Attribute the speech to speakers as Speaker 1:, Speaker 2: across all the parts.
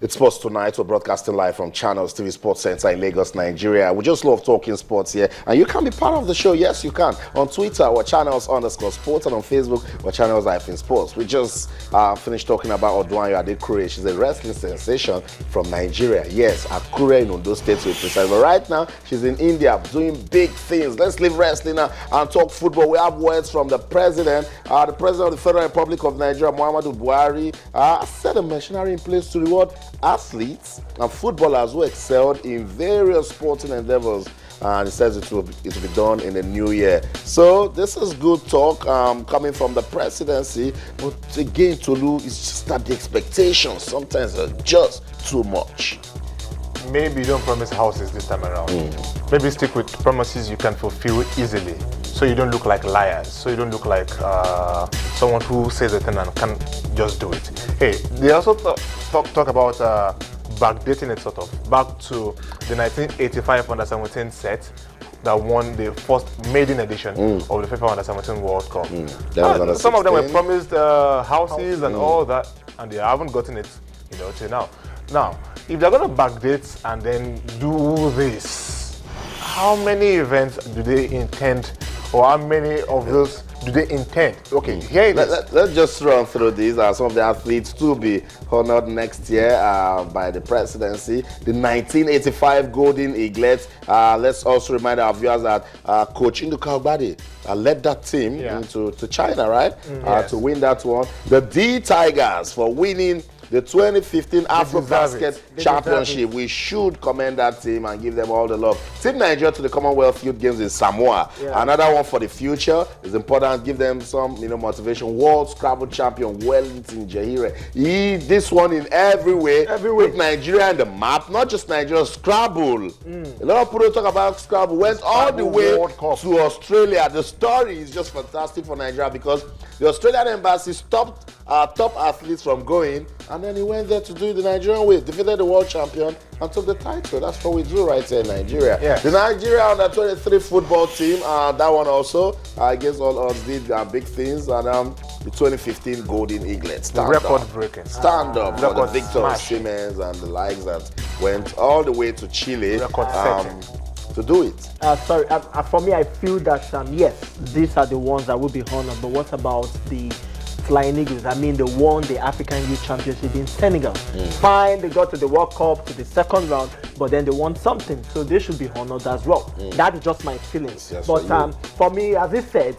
Speaker 1: It's Sports Tonight. We're broadcasting live from Channels TV Sports Center in Lagos, Nigeria. We just love talking sports here. And you can be part of the show. Yes, you can. On Twitter, we're Channels_sports. And on Facebook, we're Channels-sports. We just finished talking about Odunayo Adekure. She's a wrestling sensation from Nigeria. Yes, Akure in Ondo State to be precise. But right now, she's in India doing big things. Let's leave wrestling now and talk football. We have words from the president of the Federal Republic of Nigeria, Muhammadu Buhari, set a machinery in place to reward athletes and footballers who excelled in various sporting endeavors, and he says it will be done in the new year. So this is good talk coming from the presidency, but again, Tolu, it's just that the expectations sometimes are just too much.
Speaker 2: Maybe you don't promise houses this time around. Maybe stick with promises you can fulfill easily, so you don't look like liars, so you don't look like someone who says a thing and can't just do it. Hey, they also talk about backdating it sort of back to the 1985 Under-17 set that won the first maiden edition of the FIFA Under-17 World Cup. Some of them were promised houses and all that, and they haven't gotten it, till now. Now, if they're going to backdate and then do this, how many events do they intend, or how many of those do they intend? Okay, here it is.
Speaker 1: Let's just run through these. Some of the athletes to be honored next year by the presidency. The 1985 Golden Eaglets. Let's also remind our viewers that Coach Nduka Ogbade led that team into China, right?
Speaker 2: Yes.
Speaker 1: To win that one. The D Tigers for winning the 2015 AfroBasket Championship. We should commend that team and give them all the love. Team Nigeria to the Commonwealth Youth Games in Samoa. Another one for the future is important. Give them some, motivation. World Scrabble Champion Wellington Jahire. This one in every way. Put Nigeria on the map. Not just Nigeria. Scrabble. A lot of people talk about Scrabble. Went all the way to Australia. The story is just fantastic for Nigeria because the Australian embassy stopped top athletes from going, and then he went there to do it the Nigerian way, defeated the world champion and took the title. That's what we do right here in Nigeria.
Speaker 2: Yes.
Speaker 1: The Nigeria under-23 football team, that one also, against all odds, did big things, and the 2015 Golden Eaglets.
Speaker 2: Record-breaking.
Speaker 1: Stand up for the Victor Osimhen and the likes that went all the way to Chile to do it.
Speaker 3: For me, I feel that, yes, these are the ones that will be honored, but what about the Flying Eagles? I mean, they won the African Youth Championship in Senegal. Fine, they got to the World Cup, to the second round, but then they won something, so they should be honored as well. That is just my feelings.
Speaker 1: Yes,
Speaker 3: but for me, as I said,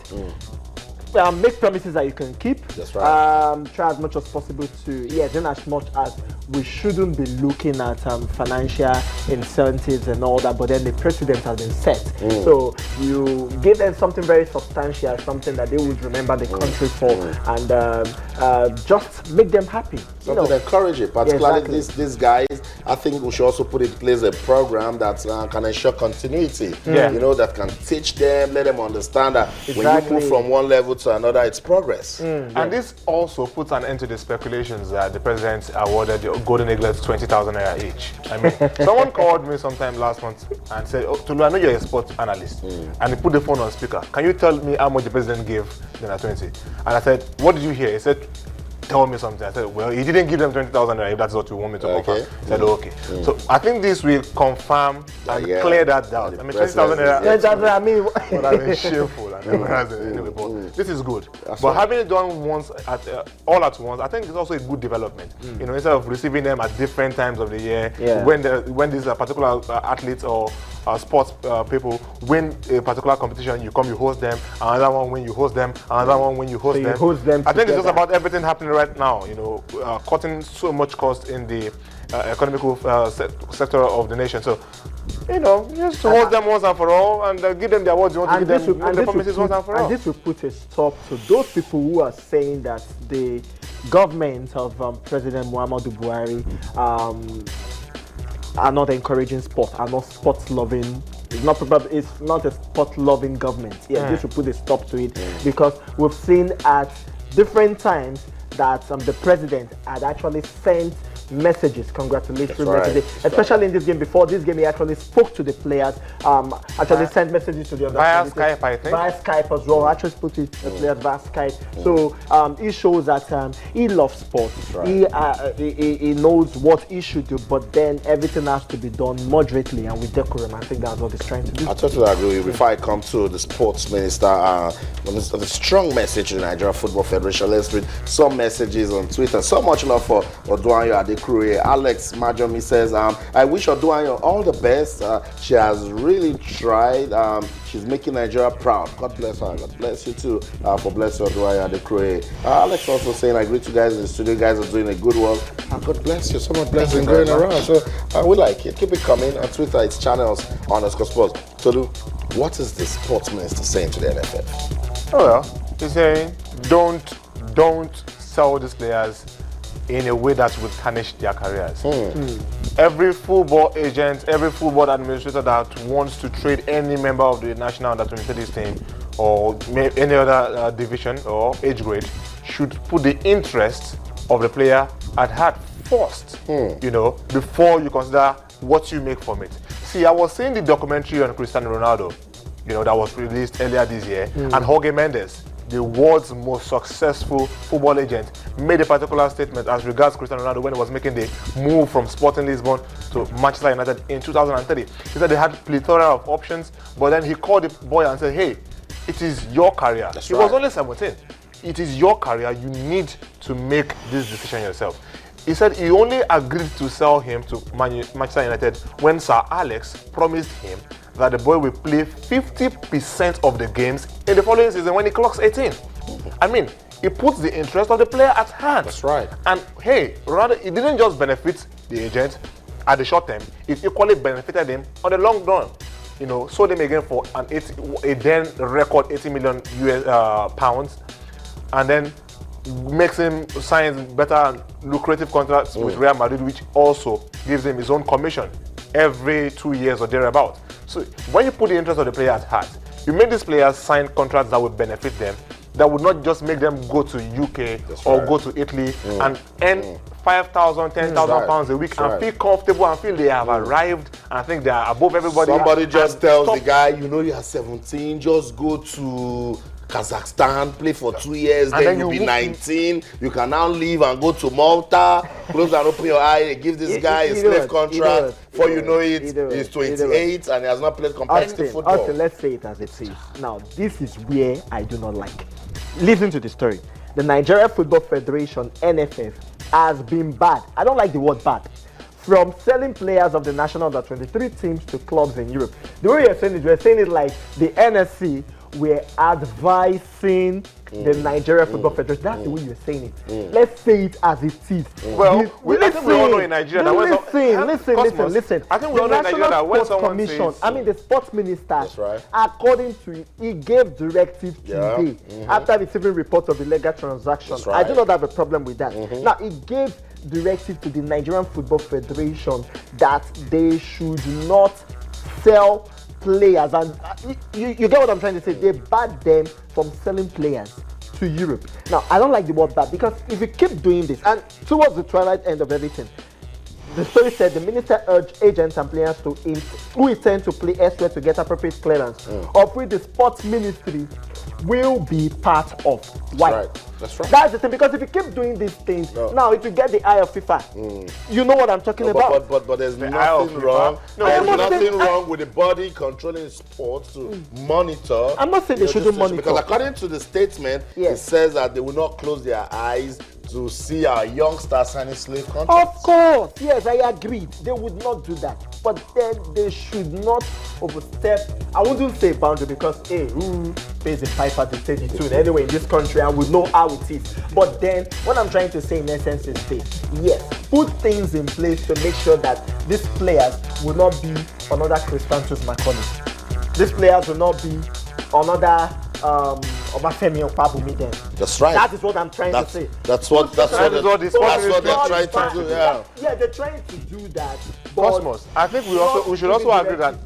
Speaker 3: make promises that you can keep.
Speaker 1: That's right.
Speaker 3: Try as much as possible to, then as much as we shouldn't be looking at financial incentives and all that, but then the precedent has been set. So you give them something very substantial, something that they would remember the country for, and just make them happy.
Speaker 1: Something to encourage it, particularly these guys. I think we should also put in place a program that can ensure continuity. That can teach them, let them understand that when you move from one level to another, it's progress.
Speaker 2: And this also puts an end to the speculations that the president awarded the Golden Eaglets 20,000 naira each. I mean, someone called me sometime last month and said, Tolu, I know you're a sports analyst. And he put the phone on speaker. Can you tell me how much the president gave them 20? And I said, what did you hear? He said, tell me something. I said, well, he didn't give them 20,000 naira if that's what you want me to confirm. He said, okay. So I think this will confirm and clear that doubt. I mean, 20,000 naira. But I mean, shameful. Anyway, but this is good. But having it done once, all at once, I think it's also a good development. Instead of receiving them at different times of the year, when these particular athletes or sports people win a particular competition, you come, you host them. Another one when you host them. Another one when you host them. I think it's just about everything happening right now. Cutting so much cost in the economical sector of the nation. So, just host them once and for all, and give them the awards you want to give them. The promises once and for all.
Speaker 3: And this will put a stop to those people who are saying that the government of President Muhammadu Buhari are not encouraging sport, are not sports-loving. It's not a sport-loving government. This will put a stop to it, because we've seen at different times that the president had actually sent messages, congratulatory
Speaker 1: right.
Speaker 3: messages, especially in this game. Before this game, he actually spoke to the players, actually sent messages to the other
Speaker 2: via
Speaker 3: players.
Speaker 2: Skype, I think.
Speaker 3: Via Skype as well. Actually spoke to the players via Skype. So he shows that he loves sports.
Speaker 1: Right.
Speaker 3: He knows what he should do, but then everything has to be done moderately and with decorum. I think that's what he's trying to do.
Speaker 1: I totally agree with you. Before I come to the sports minister, the strong message to the Nigeria Football Federation. Let's read some messages on Twitter. So much love for Oduayo Adekruye. Alex Majomi says, I wish Oduayo all the best. She has really tried. She's making Nigeria proud. God bless her. God bless you too for blessing Oduayo Adekruye. Alex also saying, I greet you guys in the studio. You guys are doing a good work. God bless you. So much blessing going around. So we like it. Keep it coming. On Twitter, it's channels_sports. Tolu, what is the sports minister saying to the NFF?
Speaker 2: Oh well, he's saying don't sell these players in a way that would tarnish their careers. Every football agent, every football administrator that wants to trade any member of the national under-23 team or any other division or age grade should put the interest of the player at heart first, before you consider what you make from it. See, I was seeing the documentary on Cristiano Ronaldo, that was released earlier this year, and Jorge Mendes, the world's most successful football agent, made a particular statement as regards Cristiano Ronaldo when he was making the move from Sporting Lisbon to Manchester United in 2003. He said they had a plethora of options, but then he called the boy and said, hey, it is your career.
Speaker 1: That's
Speaker 2: he
Speaker 1: right.
Speaker 2: was only 17. It is your career. You need to make this decision yourself. He said he only agreed to sell him to Manchester United when Sir Alex promised him that the boy will play 50% of the games in the following season when he clocks 18. I mean, he puts the interest of the player at hand.
Speaker 1: That's right.
Speaker 2: And hey, Ronaldo, it didn't just benefit the agent at the short term, it equally benefited him on the long run. Sold him again for a then record 80 million pounds, and then makes him sign better and lucrative contracts with Real Madrid, which also gives him his own commission every 2 years or thereabout. So when you put the interest of the player at heart, you make these players sign contracts that would benefit them, that would not just make them go to UK or go to Italy and earn 5,000, 10,000 pounds a week and feel comfortable and feel they have arrived and think they are above everybody.
Speaker 1: Somebody just tells the guy, you are 17, just go to Kazakhstan, play for 2 years, then you'll be 19. You can now leave and go to Malta, close and open your eye, they give this guy a slave contract. Before you know it, he's 28 and he has not played competitive football.
Speaker 3: Austin, let's say it as it is. Now, this is where I do not like. Listen to the story. The Nigeria Football Federation, NFF, has been bad. I don't like the word bad. From selling players of the national under-23 teams to clubs in Europe. The way you're saying it like the NSC were advising the Nigeria Football Federation. That's the way you're saying it. Let's say it as it is.
Speaker 2: Well, I think we all know in Nigeria that
Speaker 3: listen.
Speaker 2: I think we all know in Nigeria that when someone says,
Speaker 3: the sports minister, according to it, he gave directive today after receiving reports of illegal transactions. I do not have a problem with that. Now, he gave directive to the Nigerian Football Federation that they should not sell players, and you get what I'm trying to say. They barred them from selling players to Europe. Now, I don't like the word bad, because if you keep doing this, and towards the twilight end of everything, the story said the minister urged agents and players who intend to play elsewhere to get appropriate clearance, of which the sports ministry will be part of. Why?
Speaker 1: That's right.
Speaker 3: That's the thing, because if you keep doing these things, now it will get the eye of FIFA. You know what I'm talking about.
Speaker 1: But there's nothing wrong. There's nothing wrong with the body controlling sports to monitor.
Speaker 3: I'm not saying they shouldn't monitor.
Speaker 1: Because according to the statement, it says that they will not close their eyes to see our youngsters signing slave contracts.
Speaker 3: Of course, yes, I agreed. They would not do that. But then they should not overstep, I wouldn't say boundary, because who pays the piper to take the tune anyway in this country, and we know how it is. But then what I'm trying to say in essence is this: yes, put things in place to make sure that these players will not be another Christantus Macaulay. These players will not be another Obafemi Opabumi then.
Speaker 1: That's right.
Speaker 3: That is what I'm trying to say.
Speaker 1: That's what they're trying to do.
Speaker 3: Yeah, they're trying to do that.
Speaker 2: Cosmos, I think we should also agree that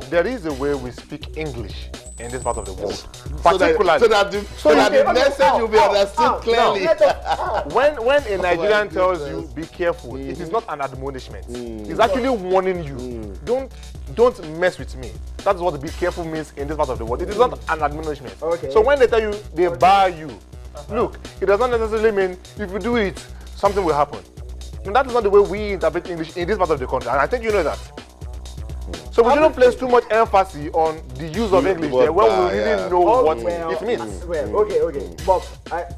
Speaker 2: there is a way we speak English in this part of the world.
Speaker 1: So that the message will be understood clearly.
Speaker 2: When a Nigerian tells you be careful, it is not an admonishment. It's actually warning you. Don't mess with me. That's what be careful means in this part of the world. It is not an admonishment.
Speaker 3: Okay.
Speaker 2: So when they tell you they bar you, look, it does not necessarily mean if you do it, something will happen. And that is not the way we interpret English in this part of the country, and I think you know that. So we shouldn't place too much emphasis on the use of English there when we really know what it means.
Speaker 3: Okay. But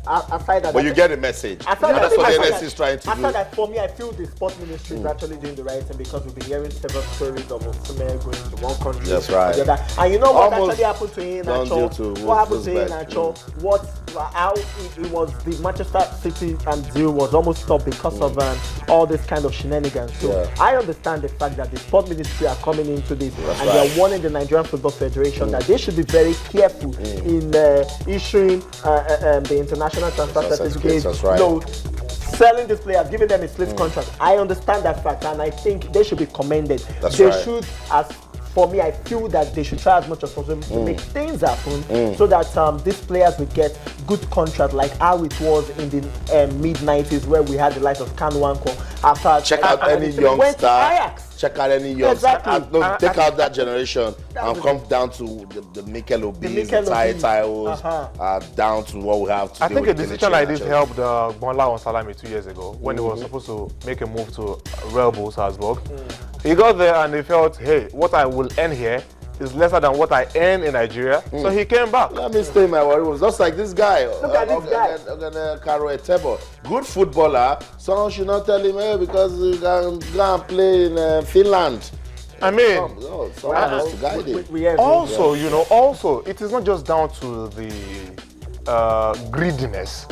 Speaker 3: aside that,
Speaker 1: but you get the message. That's what the NS is trying to do.
Speaker 3: After that, for me, I feel the sports ministry is actually doing the right thing because we've been hearing several stories of Osimhen going to one country.
Speaker 1: That's right.
Speaker 3: And you know what actually happened to Iheanacho? What happened to Iheanacho? How it was the Manchester City deal was almost stopped because of all this kind of shenanigans. So I understand the fact that the sports ministry are coming into this and they are warning the Nigerian Football Federation that they should be very careful in issuing the international transfer certificate.
Speaker 1: That's right.
Speaker 3: Selling these players, giving them a slave contract. I understand that fact, and I think they should be commended. They should, as for me, I feel that they should try as much as possible to make things happen so that these players will get good contract like how it was in the mid-90s where we had the likes of Kanwanko.
Speaker 1: Check out any youngster. Check out any youngster. Take out that generation and come down to the Mikel Obis, the Taios, down to what we have today.
Speaker 2: I think a decision like this helped Bonla on Salami 2 years ago when he was supposed to make a move to Red Bull Salzburg. He got there and he felt, hey, what I will earn here is lesser than what I earn in Nigeria. So he came back.
Speaker 1: Let me stay my worry. It was just like this guy.
Speaker 3: Look at this guy.
Speaker 1: Karo Etebo. Good footballer. Someone should not tell him, hey, because he can go and play in Finland.
Speaker 2: I mean,
Speaker 1: someone has to guide him.
Speaker 2: Also, it is not just down to the greediness,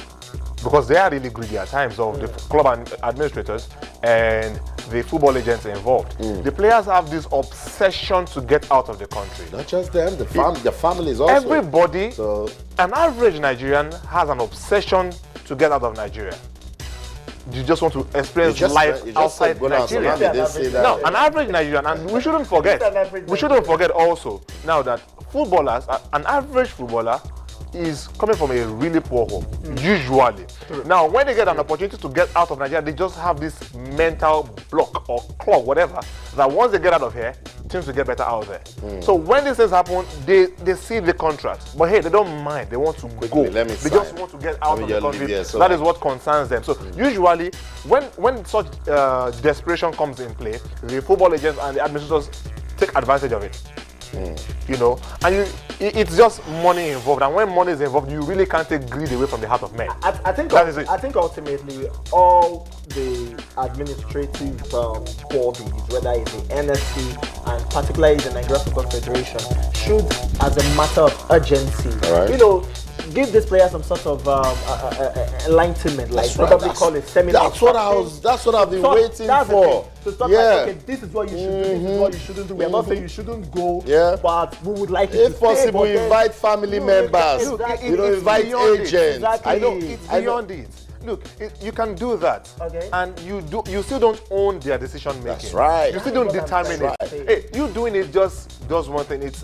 Speaker 2: because they are really greedy at times of the club administrators and the football agents involved. The players have this obsession to get out of the country.
Speaker 1: Not just them, the families also.
Speaker 2: Everybody, an average Nigerian has an obsession to get out of Nigeria. You just want to experience life outside Nigeria. No, an average Nigerian, and we shouldn't forget also now that footballers, an average footballer is coming from a really poor home, usually. Now, when they get an opportunity to get out of Nigeria, they just have this mental block or clock, whatever, that once they get out of here, things will get better out there. So when these things happen, they see the contract. But hey, they don't mind. They want to go. They just want to get out of the country. That is what concerns them. So usually, when such desperation comes in play, the football agents and the administrators take advantage of it. You know, and it's just money involved, and when money is involved, you really can't take greed away from the heart of men.
Speaker 3: I think ultimately all the administrative bodies, whether it's the NSC and particularly the Nigerian Football Federation, should, as a matter of urgency, give these players some sort of enlightenment, call it seminar.
Speaker 1: That's what I've been waiting for.
Speaker 3: So it's not like, okay, this is what you should do, this is what you shouldn't do. We are not saying you shouldn't go, but we would like you
Speaker 1: if possible, invite family members. Invite agents.
Speaker 2: I know it's beyond it. Look, you can do that, and you still don't own their decision making.
Speaker 1: That's right.
Speaker 2: You still don't determine it. Hey, you doing it just does one thing. It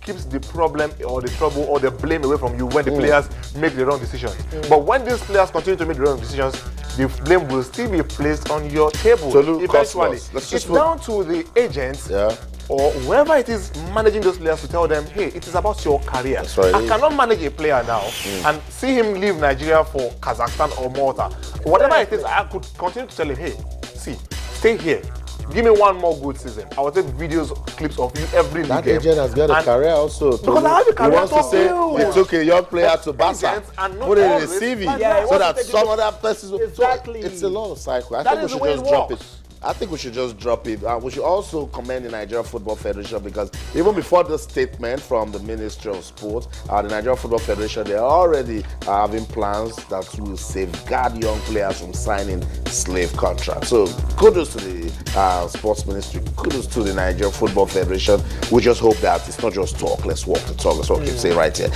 Speaker 2: keeps the problem or the trouble or the blame away from you when the players make the wrong decisions. But when these players continue to make the wrong decisions, the blame will still be placed on your table. Eventually, it's down to the agents or whoever it is managing those players to tell them, hey, it is about your career.
Speaker 1: Right.
Speaker 2: I cannot manage a player now and see him leave Nigeria for Kazakhstan or Malta. Whatever it is, I could continue to tell him, hey, see, stay here. Give me one more good season. I will take videos, clips of you every
Speaker 1: that
Speaker 2: game.
Speaker 1: That agent has got a career also.
Speaker 2: Because I have a career.
Speaker 1: He wants to say he took a young player to Barca, put it in the CV, so that some other persons.
Speaker 3: Exactly.
Speaker 1: So it's a lot of cycle. I think we should just drop it. I think we should just drop it. We should also commend the Nigerian Football Federation, because even before the statement from the Ministry of Sport, the Nigerian Football Federation, they're already having plans that will safeguard young players from signing slave contracts. So kudos to the Sports Ministry, kudos to the Nigerian Football Federation. We just hope that it's not just talk. Let's walk the talk. That's what we keep saying right here.